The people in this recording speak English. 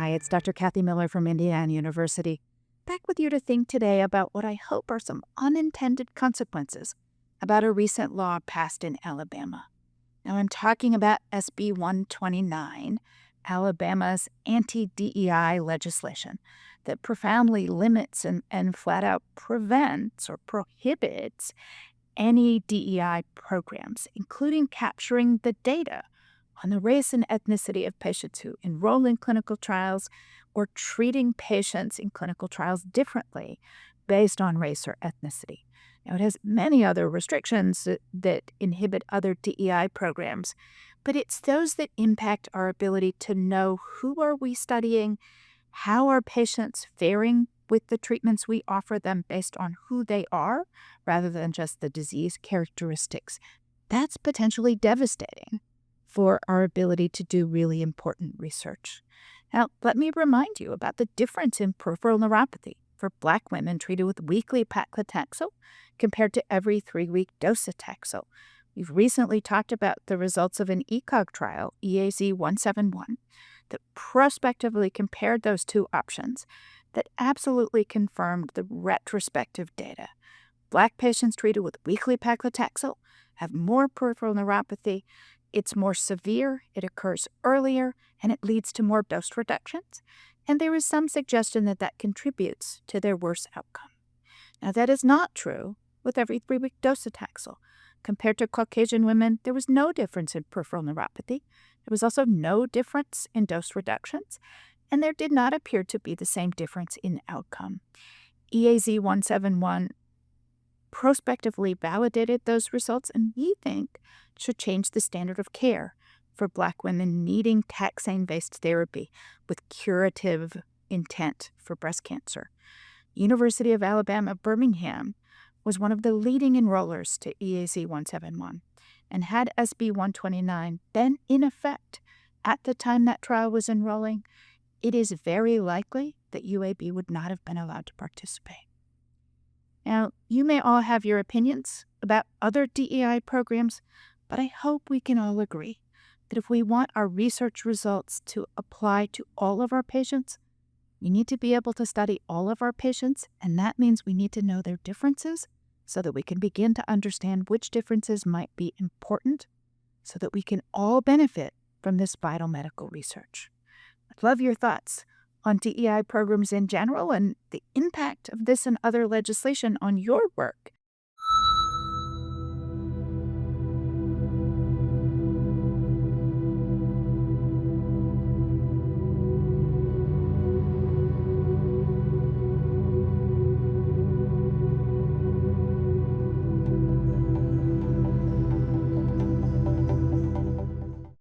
Hi, it's Dr. Kathy Miller from Indiana University, back with you to think today about what I hope are some unintended consequences about a recent law passed in Alabama. Now, I'm talking about SB 129, Alabama's anti-DEI legislation that profoundly limits and flat out prevents or prohibits any DEI programs, including capturing the data on the race and ethnicity of patients who enroll in clinical trials or treating patients in clinical trials differently based on race or ethnicity. Now, it has many other restrictions that inhibit other DEI programs, but it's those that impact our ability to know who are we studying, how are patients faring with the treatments we offer them based on who they are, rather than just the disease characteristics. That's potentially devastating for our ability to do really important research. Now, let me remind you about the difference in peripheral neuropathy for Black women treated with weekly paclitaxel compared to every 3-week docetaxel. We've recently talked about the results of an ECOG trial, EAZ 171, that prospectively compared those two options that absolutely confirmed the retrospective data. Black patients treated with weekly paclitaxel have more peripheral neuropathy. It's more severe, it occurs earlier, and it leads to more dose reductions. And there is some suggestion that that contributes to their worse outcome. Now, that is not true with every 3-week docetaxel. Compared to Caucasian women, there was no difference in peripheral neuropathy. There was also no difference in dose reductions, and there did not appear to be the same difference in outcome. EAZ 171 prospectively validated those results, and we think should change the standard of care for Black women needing taxane-based therapy with curative intent for breast cancer. University of Alabama, Birmingham was one of the leading enrollers to EAZ 171, and had SB 129 been in effect at the time that trial was enrolling, it is very likely that UAB would not have been allowed to participate. Now, you may all have your opinions about other DEI programs, but I hope we can all agree that if we want our research results to apply to all of our patients, we need to be able to study all of our patients, and that means we need to know their differences so that we can begin to understand which differences might be important so that we can all benefit from this vital medical research. I'd love your thoughts on DEI programs in general and the impact of this and other legislation on your work